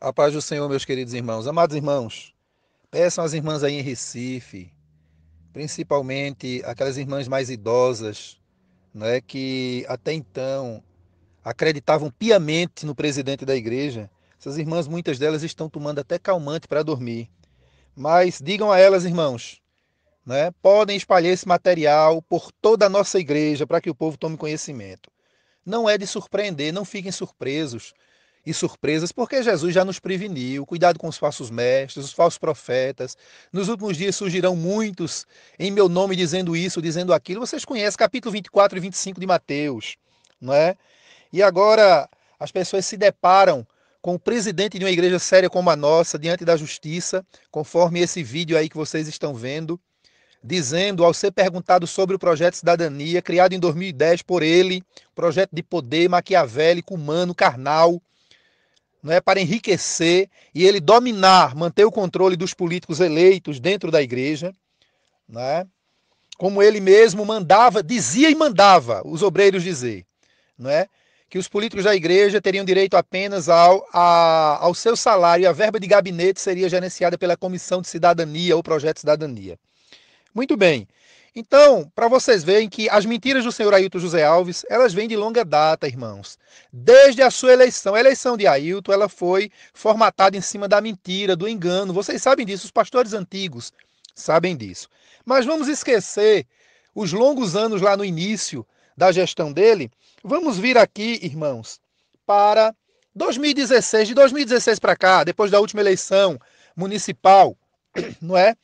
A paz do Senhor, meus queridos irmãos. Amados irmãos, peçam às irmãs aí em Recife, principalmente aquelas irmãs mais idosas, né, que até então acreditavam piamente no presidente da igreja. Essas irmãs, muitas delas estão tomando até calmante para dormir. Mas digam a elas, irmãos, né, podem espalhar esse material por toda a nossa igreja para que o povo tome conhecimento. Não é de surpreender, não fiquem surpresos e surpresas, porque Jesus já nos preveniu. Cuidado com os falsos mestres, os falsos profetas. Nos últimos dias surgirão muitos em meu nome dizendo isso, dizendo aquilo. Vocês conhecem capítulo 24 e 25 de Mateus, não é? E agora as pessoas se deparam com o presidente de uma igreja séria como a nossa, diante da justiça, conforme esse vídeo aí que vocês estão vendo, dizendo, ao ser perguntado sobre o projeto de cidadania, criado em 2010 por ele, projeto de poder maquiavélico, humano, carnal, não é, para enriquecer e ele dominar, manter o controle dos políticos eleitos dentro da igreja, não é? Como ele mesmo mandava, dizia e mandava os obreiros dizer, não é? Que os políticos da igreja teriam direito apenas ao seu salário e a verba de gabinete seria gerenciada pela Comissão de Cidadania ou Projeto de Cidadania. Muito bem. Então, para vocês verem que as mentiras do senhor Ailton José Alves, elas vêm de longa data, irmãos. Desde a sua eleição. A eleição de Ailton, ela foi formatada em cima da mentira, do engano. Vocês sabem disso, os pastores antigos sabem disso. Mas vamos esquecer os longos anos lá no início da gestão dele. Vamos vir aqui, irmãos, para 2016. De 2016 para cá, depois da última eleição municipal, não é?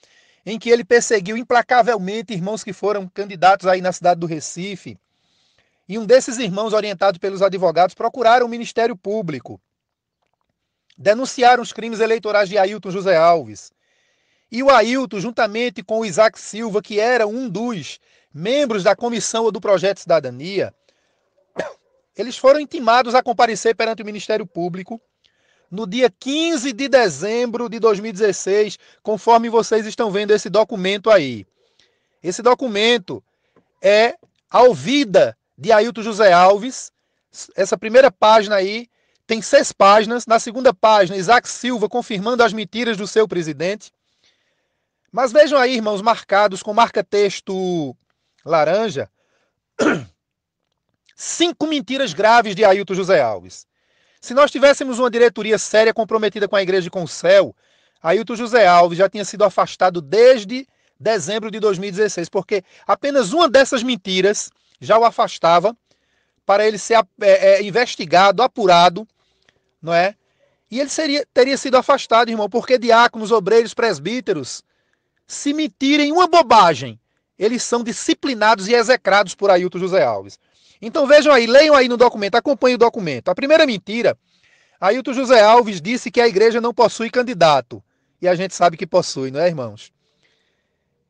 Em que ele perseguiu implacavelmente irmãos que foram candidatos aí na cidade do Recife. E um desses irmãos, orientado pelos advogados, procuraram o Ministério Público. Denunciaram os crimes eleitorais de Ailton José Alves. E o Ailton, juntamente com o Isaac Silva, que era um dos membros da comissão do Projeto de Cidadania, eles foram intimados a comparecer perante o Ministério Público no dia 15 de dezembro de 2016, conforme vocês estão vendo esse documento aí. Esse documento é a ouvida de Ailton José Alves. Essa primeira página aí tem 6 páginas. Na segunda página, Isaac Silva confirmando as mentiras do seu presidente. Mas vejam aí, irmãos, marcados com marca-texto laranja, 5 mentiras graves de Ailton José Alves. Se nós tivéssemos uma diretoria séria comprometida com a igreja e com o céu, Ailton José Alves já tinha sido afastado desde dezembro de 2016, porque apenas uma dessas mentiras já o afastava para ele ser investigado, apurado, não é? E ele teria sido afastado, irmão, porque diáconos, obreiros, presbíteros, se mentirem uma bobagem, eles são disciplinados e execrados por Ailton José Alves. Então vejam aí, leiam aí no documento, acompanhem o documento. A primeira mentira, Ailton José Alves disse que a igreja não possui candidato. E a gente sabe que possui, não é, irmãos?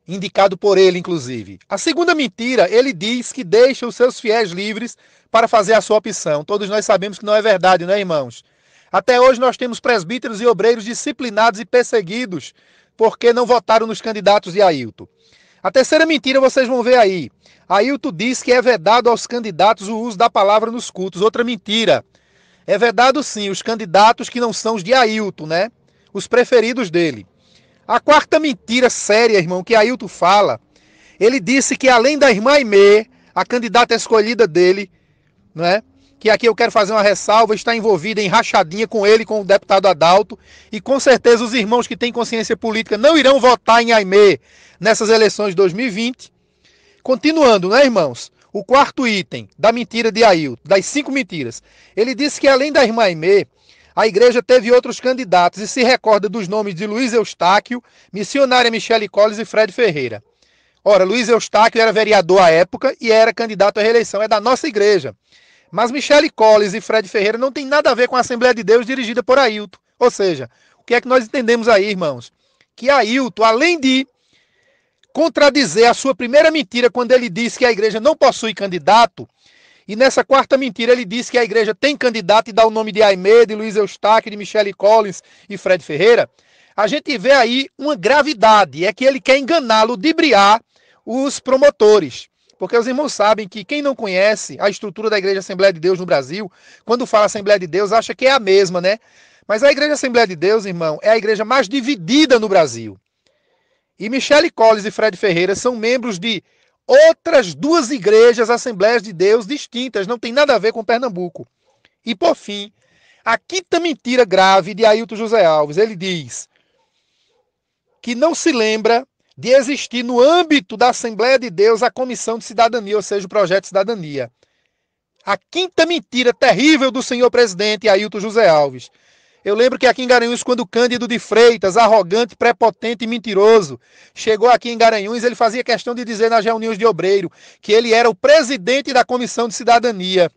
Indicado por ele, inclusive. A segunda mentira, ele diz que deixa os seus fiéis livres para fazer a sua opção. Todos nós sabemos que não é verdade, não é, irmãos? Até hoje nós temos presbíteros e obreiros disciplinados e perseguidos porque não votaram nos candidatos de Ailton. A terceira mentira vocês vão ver aí. Ailton diz que é vedado aos candidatos o uso da palavra nos cultos. Outra mentira. É vedado sim os candidatos que não são os de Ailton, né? Os preferidos dele. A quarta mentira séria, irmão, que Ailton fala, ele disse que além da irmã Aimee, a candidata escolhida dele, não é? Que aqui eu quero fazer uma ressalva, está envolvida em rachadinha com ele, com o deputado Adalto, e com certeza os irmãos que têm consciência política não irão votar em Aimee nessas eleições de 2020. Continuando, né, irmãos? O quarto item da mentira de Ailton, das 5 mentiras. Ele disse que além da irmã Aimee, a igreja teve outros candidatos e se recorda dos nomes de Luiz Eustáquio, missionária Michele Colles e Fred Ferreira. Ora, Luiz Eustáquio era vereador à época e era candidato à reeleição, é da nossa igreja. Mas Michele Colles e Fred Ferreira não tem nada a ver com a Assembleia de Deus dirigida por Ailton. Ou seja, o que é que nós entendemos aí, irmãos? Que Ailton, além de contradizer a sua primeira mentira quando ele disse que a igreja não possui candidato, e nessa quarta mentira ele disse que a igreja tem candidato e dá o nome de Aimee, de Luiz Eustáquio, de Michele Collins e Fred Ferreira, a gente vê aí uma gravidade, é que ele quer enganar, ludibriar os promotores. Porque os irmãos sabem que quem não conhece a estrutura da Igreja Assembleia de Deus no Brasil, quando fala Assembleia de Deus, acha que é a mesma, né? Mas a Igreja Assembleia de Deus, irmão, é a igreja mais dividida no Brasil. E Michele Colles e Fred Ferreira são membros de outras duas igrejas Assembleias de Deus distintas, não tem nada a ver com Pernambuco. E por fim, a quinta mentira grave de Ailton José Alves, ele diz que não se lembra de existir no âmbito da Assembleia de Deus a Comissão de Cidadania, ou seja, o Projeto de Cidadania. A quinta mentira terrível do senhor presidente Ailton José Alves. Eu lembro que aqui em Garanhuns, quando Cândido de Freitas, arrogante, prepotente e mentiroso, chegou aqui em Garanhuns, ele fazia questão de dizer nas reuniões de obreiro que ele era o presidente da Comissão de Cidadania.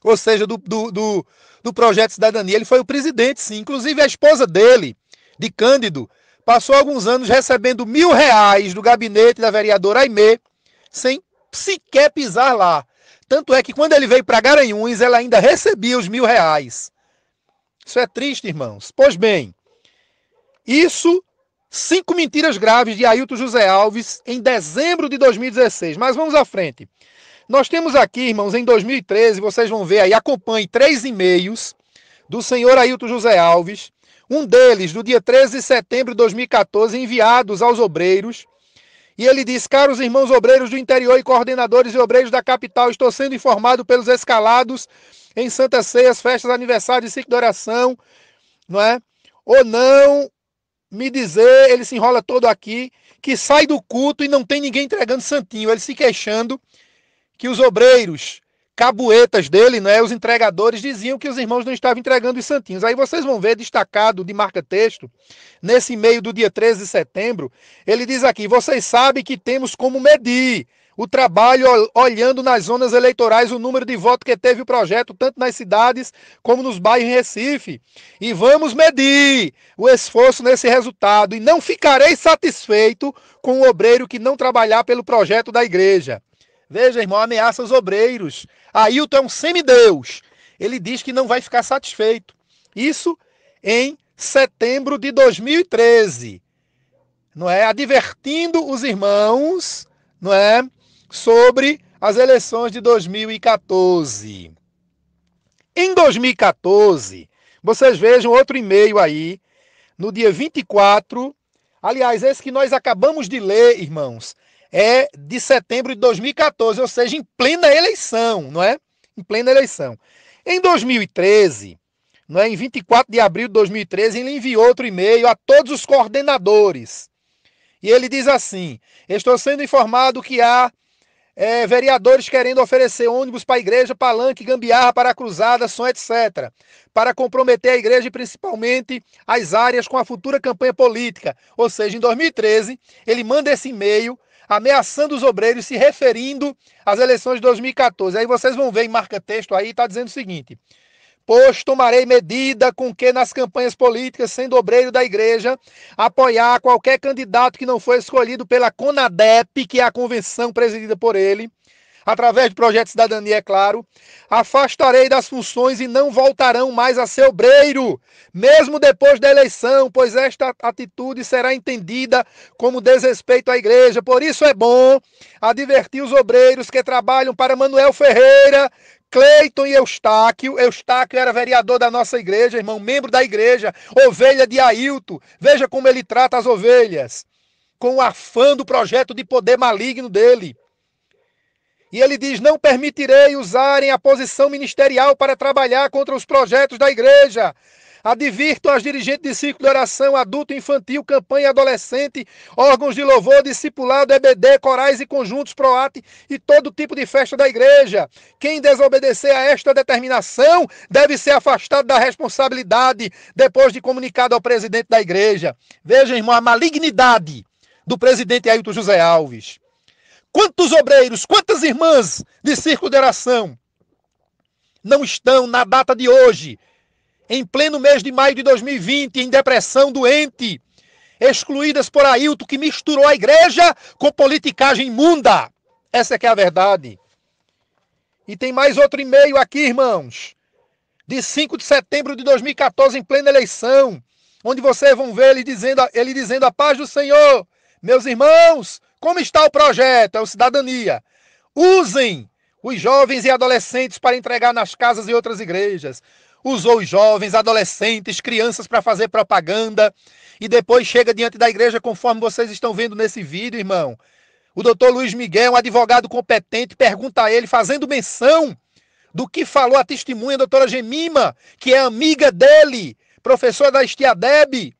Ou seja, do Projeto de Cidadania. Ele foi o presidente, sim. Inclusive a esposa dele, de Cândido, passou alguns anos recebendo R$1.000 do gabinete da vereadora Aimee, sem sequer pisar lá. Tanto é que quando ele veio para Garanhuns, ela ainda recebia os R$1.000. Isso é triste, irmãos. Pois bem, isso, 5 mentiras graves de Ailton José Alves em dezembro de 2016. Mas vamos à frente. Nós temos aqui, irmãos, em 2013, vocês vão ver aí, acompanhe 3 e-mails do senhor Ailton José Alves, um deles do dia 13 de setembro de 2014, enviados aos obreiros. E ele diz: caros irmãos obreiros do interior e coordenadores e obreiros da capital, estou sendo informado pelos escalados em Santa Ceias, festas, aniversário e ciclo de oração, não é? Ou não me dizer, ele se enrola todo aqui, que sai do culto e não tem ninguém entregando santinho. Ele se queixando que os obreiros, cabuetas dele, né, os entregadores, diziam que os irmãos não estavam entregando os santinhos. Aí vocês vão ver destacado de marca-texto, nesse e-mail do dia 13 de setembro, ele diz aqui: vocês sabem que temos como medir o trabalho olhando nas zonas eleitorais o número de votos que teve o projeto, tanto nas cidades como nos bairros em Recife. E vamos medir o esforço nesse resultado. E não ficarei satisfeito com o obreiro que não trabalhar pelo projeto da igreja. Veja, irmão, ameaça os obreiros. Ailton é um semideus. Ele diz que não vai ficar satisfeito. Isso em setembro de 2013. Não é? Advertindo os irmãos, não é? Sobre as eleições de 2014. Em 2014, vocês vejam outro e-mail aí, no dia 24. Aliás, esse que nós acabamos de ler, irmãos, é de setembro de 2014, ou seja, em plena eleição, não é? Em plena eleição. Em 2013, não é? Em 24 de abril de 2013, ele enviou outro e-mail a todos os coordenadores. E ele diz assim: estou sendo informado que há vereadores querendo oferecer ônibus para a igreja, palanque, gambiarra para a cruzada, som, etc., para comprometer a igreja e principalmente as áreas com a futura campanha política. Ou seja, em 2013, ele manda esse e-mail ameaçando os obreiros, se referindo às eleições de 2014. Aí vocês vão ver em marca-texto aí, está dizendo o seguinte: pois tomarei medida com que nas campanhas políticas, sendo obreiro da igreja, apoiar qualquer candidato que não for escolhido pela CONADEP, que é a convenção presidida por ele, através do projeto de cidadania, é claro, afastarei das funções e não voltarão mais a ser obreiro, mesmo depois da eleição, pois esta atitude será entendida como desrespeito à igreja. Por isso é bom advertir os obreiros que trabalham para Manuel Ferreira, Cleiton e Eustáquio. Eustáquio era vereador da nossa igreja, irmão, membro da igreja, ovelha de Ailton. Veja como ele trata as ovelhas, com o afã do projeto de poder maligno dele. E ele diz: não permitirei usarem a posição ministerial para trabalhar contra os projetos da igreja. Advirtam as dirigentes de ciclo de oração, adulto, infantil, campanha adolescente, órgãos de louvor, discipulado, EBD, corais e conjuntos, PROAT e todo tipo de festa da igreja. Quem desobedecer a esta determinação deve ser afastado da responsabilidade depois de comunicado ao presidente da igreja. Veja, irmão, a malignidade do presidente Ailton José Alves. Quantos obreiros, quantas irmãs de círculo de oração não estão, na data de hoje, em pleno mês de maio de 2020, em depressão, doente, excluídas por Ailton, que misturou a igreja com politicagem imunda? Essa é que é a verdade. E tem mais outro e-mail aqui, irmãos, de 5 de setembro de 2014, em plena eleição, onde vocês vão ver ele dizendo: a paz do Senhor, meus irmãos, como está o projeto? É o Cidadania. Usem os jovens e adolescentes para entregar nas casas e outras igrejas. usou os jovens, adolescentes, crianças para fazer propaganda e depois chega diante da igreja, conforme vocês estão vendo nesse vídeo, irmão. O doutor Luiz Miguel, um advogado competente, pergunta a ele, fazendo menção do que falou a testemunha, a doutora Gemima, que é amiga dele, professora da Estiadeb,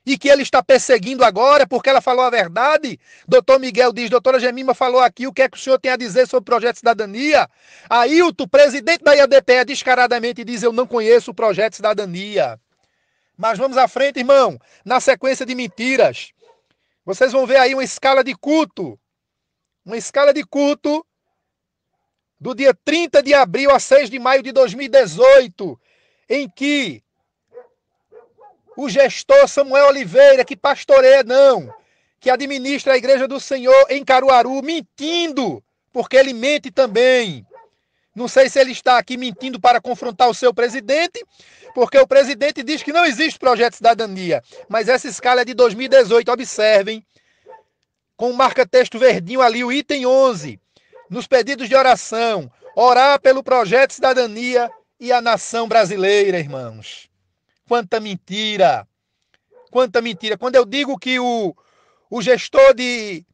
e que ele está perseguindo agora porque ela falou a verdade. Doutor Miguel diz, doutora Gemima falou aqui, o que é que o senhor tem a dizer sobre o projeto de cidadania? Ailton, presidente da IADPE, descaradamente diz, eu não conheço o projeto de cidadania. Mas vamos à frente, irmão, na sequência de mentiras. Vocês vão ver aí uma escala de culto do dia 30 de abril a 6 de maio de 2018, em que o gestor Samuel Oliveira, que pastoreia que administra a Igreja do Senhor em Caruaru, mentindo, porque ele mente também. Não sei se ele está aqui mentindo para confrontar o seu presidente, porque o presidente diz que não existe projeto de cidadania, mas essa escala é de 2018, observem, com o marca-texto verdinho ali, o item 11, nos pedidos de oração, orar pelo projeto de cidadania e a nação brasileira, irmãos. Quanta mentira! Quanta mentira! Quando eu digo que o gestor de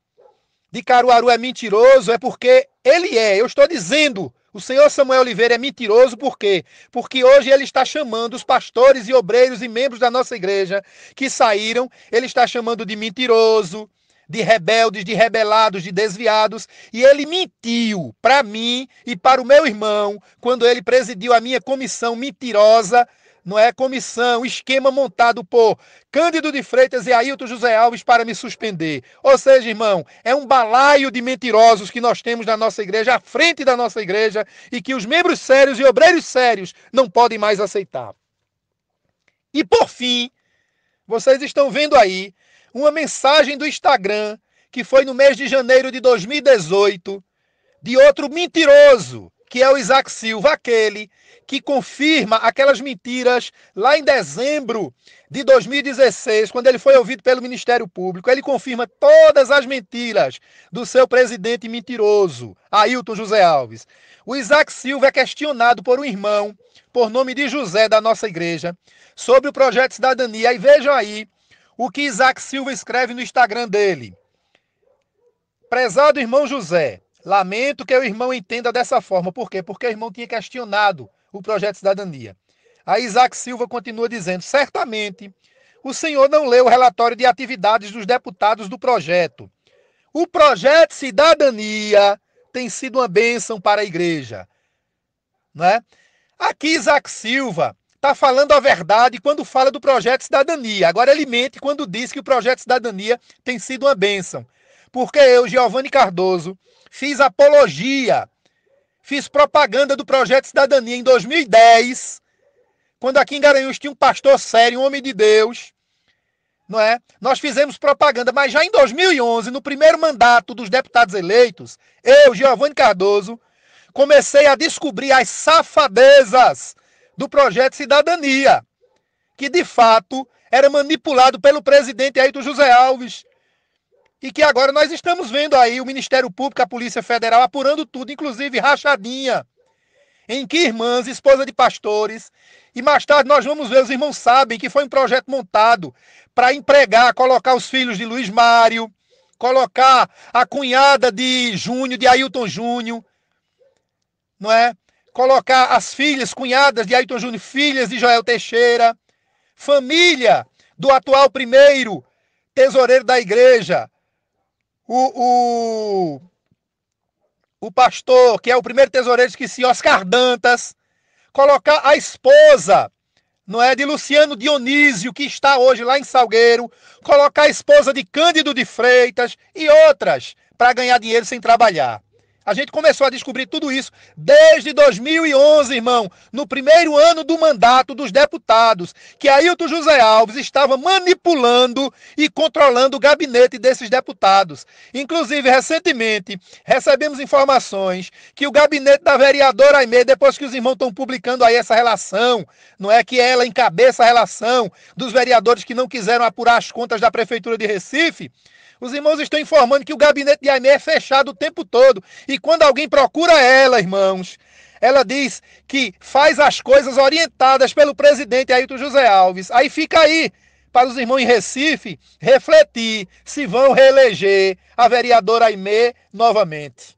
Caruaru é mentiroso, é porque ele é. Eu estou dizendo, o senhor Samuel Oliveira é mentiroso por quê? Porque hoje ele está chamando os pastores e obreiros e membros da nossa igreja que saíram, ele está chamando de mentiroso, de rebeldes, de rebelados, de desviados, e ele mentiu para mim e para o meu irmão quando ele presidiu a minha comissão mentirosa, não é comissão, esquema montado por Cândido de Freitas e Ailton José Alves para me suspender. Ou seja, irmão, é um balaio de mentirosos que nós temos na nossa igreja, à frente da nossa igreja, e que os membros sérios e obreiros sérios não podem mais aceitar. E por fim, vocês estão vendo aí uma mensagem do Instagram, que foi no mês de janeiro de 2018, de outro mentiroso, que é o Isaac Silva, aquele que confirma aquelas mentiras lá em dezembro de 2016, quando ele foi ouvido pelo Ministério Público. Ele confirma todas as mentiras do seu presidente mentiroso, Ailton José Alves. O Isaac Silva é questionado por um irmão, por nome de José, da nossa igreja, sobre o projeto de cidadania. E vejam aí o que Isaac Silva escreve no Instagram dele. Prezado irmão José, lamento que o irmão entenda dessa forma. Por quê? Porque o irmão tinha questionado o projeto de cidadania. Aí Isaac Silva continua dizendo, certamente o senhor não leu o relatório de atividades dos deputados do projeto. O projeto de cidadania tem sido uma bênção para a igreja. Não é? Aqui Isaac Silva está falando a verdade quando fala do projeto de cidadania. Agora ele mente quando diz que o projeto de cidadania tem sido uma bênção. Porque eu, Giovanni Cardoso, fiz apologia, fiz propaganda do projeto de cidadania em 2010, quando aqui em Garanhuns tinha um pastor sério, um homem de Deus, não é? Nós fizemos propaganda, mas já em 2011, no primeiro mandato dos deputados eleitos, eu, Giovanni Cardoso, comecei a descobrir as safadezas do projeto de cidadania, que de fato era manipulado pelo presidente Ailton José Alves, e que agora nós estamos vendo aí o Ministério Público, a Polícia Federal apurando tudo, inclusive rachadinha, em que irmãs, esposa de pastores, e mais tarde nós vamos ver, os irmãos sabem que foi um projeto montado para empregar, colocar os filhos de Luiz Mário, colocar a cunhada de Júnior, de Ailton Júnior, não é? Colocar as filhas, cunhadas de Ailton Júnior, filhas de Joel Teixeira, família do atual primeiro tesoureiro da igreja, o pastor, que é o primeiro tesoureiro, esqueci, Oscar Dantas, colocar a esposa, não é, de Luciano Dionísio, que está hoje lá em Salgueiro, colocar a esposa de Cândido de Freitas e outras, para ganhar dinheiro sem trabalhar. A gente começou a descobrir tudo isso desde 2011, irmão, no primeiro ano do mandato dos deputados, que Ailton José Alves estava manipulando e controlando o gabinete desses deputados. Inclusive, recentemente, recebemos informações que o gabinete da vereadora Aimee, depois que os irmãos estão publicando aí essa relação, não é que ela encabeça a relação dos vereadores que não quiseram apurar as contas da Prefeitura de Recife, os irmãos estão informando que o gabinete de Aimee é fechado o tempo todo e E quando alguém procura ela, irmãos, ela diz que faz as coisas orientadas pelo presidente Ailton José Alves. Aí fica aí para os irmãos em Recife refletir se vão reeleger a vereadora Aimee novamente.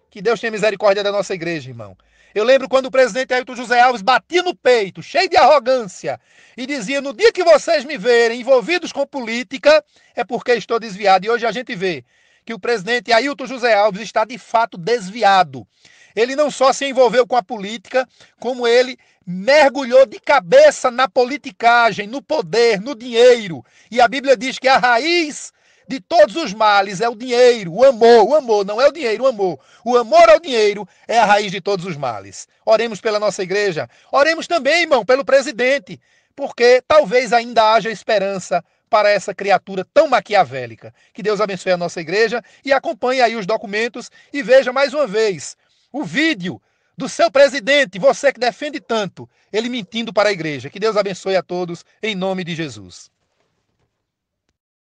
Que Deus tenha misericórdia da nossa igreja, irmão. Eu lembro quando o presidente Ailton José Alves batia no peito, cheio de arrogância, e dizia, no dia que vocês me verem envolvidos com política, é porque estou desviado. E hoje a gente vê que o presidente Ailton José Alves está de fato desviado. Ele não só se envolveu com a política, como ele mergulhou de cabeça na politicagem, no poder, no dinheiro. E a Bíblia diz que a raiz de todos os males é o dinheiro, o amor, não é o dinheiro, o amor. O amor ao dinheiro é a raiz de todos os males. Oremos pela nossa igreja, oremos também, irmão, pelo presidente, porque talvez ainda haja esperança para essa criatura tão maquiavélica. Que Deus abençoe a nossa igreja e acompanhe aí os documentos e veja mais uma vez o vídeo do seu presidente, você que defende tanto, ele mentindo para a igreja. Que Deus abençoe a todos, em nome de Jesus.